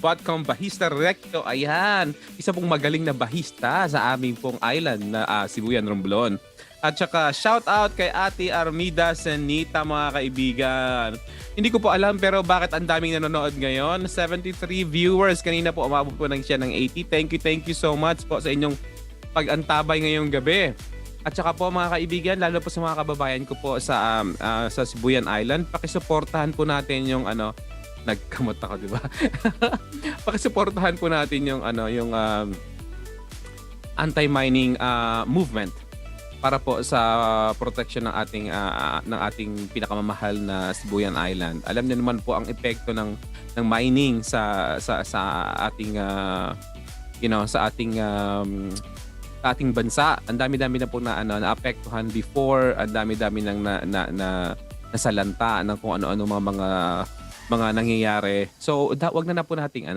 Botcom Bahista Recto. Ayan, isa pong magaling na bahista sa aming pong island na Sibuyan, Romblon. At saka shout out kay Ate Armida Senita, mga kaibigan. Hindi ko po alam pero bakit ang daming nanonood ngayon. 73 viewers. Kanina po umabot po ng siya ng 80. Thank you so much po sa inyong pag-antabay ngayong gabi. At saka po mga kaibigan, lalo po sa mga kababayan ko po sa Sibuyan Island, pakisuportahan po natin yung nagkamot ako, di ba? Pakisuportahan po natin yung anti-mining movement para po sa protection ng ating pinakamamahal na Sibuyan Island. Alam niyo naman po ang epekto ng mining sa ating sa ating bansa. Ang dami-dami na po na naapektuhan before, ang dami-dami nang nasalanta ng kung ano-ano mga nangyayari. So, wag na po nating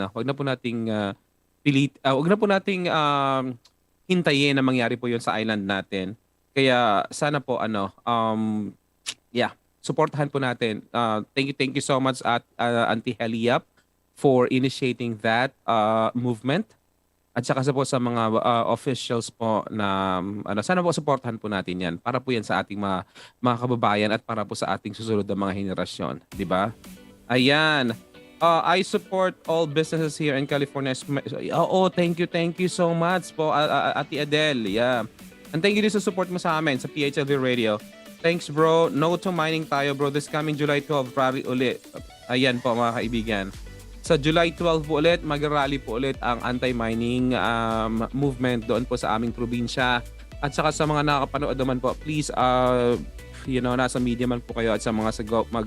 hintayin na mangyari po 'yon sa island natin. Kaya sana po supportahan po natin. Thank you so much at Auntie Heliap for initiating that movement. At saka po sa mga officials po na sana po supportahan po natin 'yan para po 'yan sa ating mga kababayan at para po sa ating susunod na mga henerasyon, 'di ba? Ayan. I support all businesses here in California. Thank you so much po Ate Adele. Yeah. And thank you din sa support mo sa amin sa PHLV Radio. Thanks bro. No to mining tayo bro. This coming July 12 rally ulit. Ayan po mga kaibigan. Sa July 12 po ulit, mag-rally po ulit ang anti-mining movement doon po sa aming probinsya. At saka sa mga nakakapanood naman po, please, nasa media man po kayo at sa mga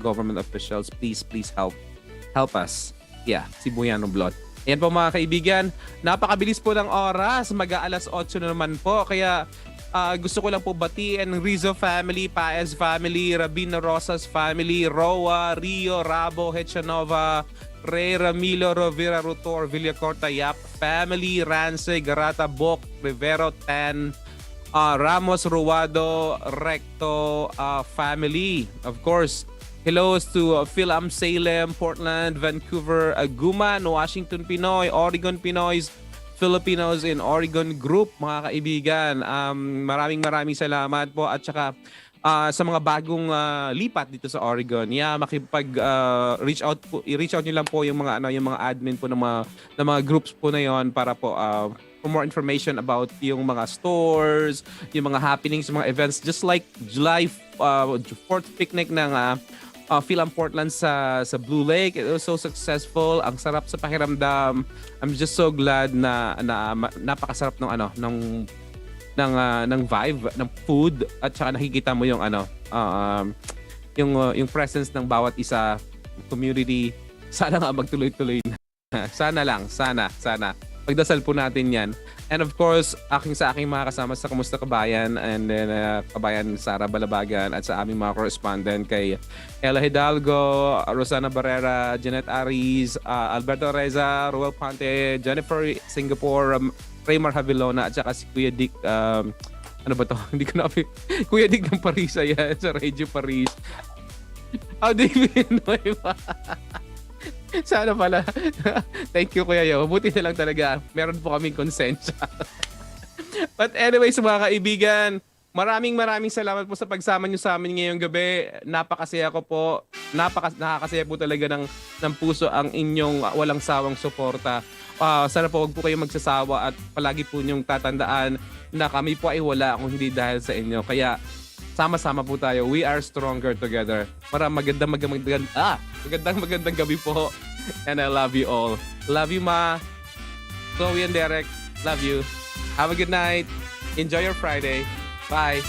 government officials, please help us. Yeah, Sibuyan Romblon. Ayan po mga kaibigan, napakabilis po ng oras, mag-aalas 8 na naman po. Kaya gusto ko lang po batiin Rizzo family, Paez family, Rabino Rosas family, Roa, Rio, Rabo, Hechanova, Ray, Ramilo, Rovira, Rutor, Villacorta, Yap family, Rance, Garata, Bok, Rivero, Tan, Ramos, Ruado, Recto family. Of course, hello to Fil-Am, Salem, Portland, Vancouver, Guman, Washington Pinoy, Oregon Pinoys, Filipinos in Oregon Group, mga kaibigan. Maraming salamat po at saka sa mga bagong lipat dito sa Oregon. Reach out niyo lang po yung mga admin po ng mga groups po na yon para po for more information about yung mga stores, yung mga happenings, mga events just like July 4th picnic ng Fil-Am Portland sa Blue Lake. It was so successful. Ang sarap sa pakiramdam. I'm just so glad na napakasarap ng vibe, ng food at saka nakikita mo yung yung presence ng bawat isa, community. Sana nga magtuloy-tuloy na. Sana. Pagdasal po natin 'yan. And of course, sa aking mga kasama sa Kamusta Kabayan and then Kabayan Sara Balabagan at sa aming mga correspondent kay Ella Hidalgo, Rosana Barrera, Janet Aris, Alberto Reza, Ruel Ponte, Jennifer Singapore, Raymar Havilona at saka si Kuya Dick Hindi ko na Kuya Dick ng Paris yan sa Radio Paris. Dick Pinoy ba? Sana pala. Thank you Kuya Yo. Buti na lang talaga. Meron po kaming konsensya. But anyways mga kaibigan, maraming salamat po sa pagsama nyo sa amin ngayong gabi. Napakasaya ko po. Nakakasaya po talaga ng puso ang inyong walang sawang suporta. Sana po huwag po kayong magsasawa at palagi po nyong tatandaan na kami po ay wala kung hindi dahil sa inyo. Kaya sama-sama po tayo. We are stronger together. Para magandang gabi po. And I love you all. Love you, Ma. Chloe and Derek. Love you. Have a good night. Enjoy your Friday. Bye.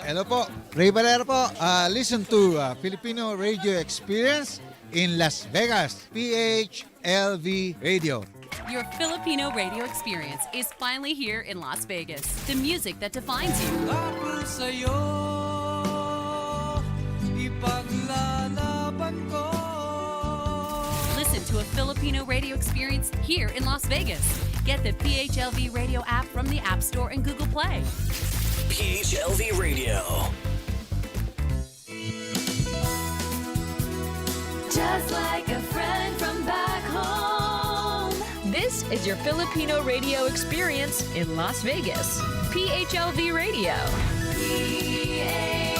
Hello po, Ray Valera po. Listen to Filipino Radio Experience in Las Vegas, PHLV Radio. Your Filipino radio experience is finally here in Las Vegas. The music that defines you. Ako sa'yo, ipaglalaban ko. Listen to a Filipino radio experience here in Las Vegas. Get the PHLV radio app from the App Store and Google Play. PHLV Radio. Just like a friend from back home. This is your Filipino radio experience in Las Vegas. PHLV Radio. PHLV.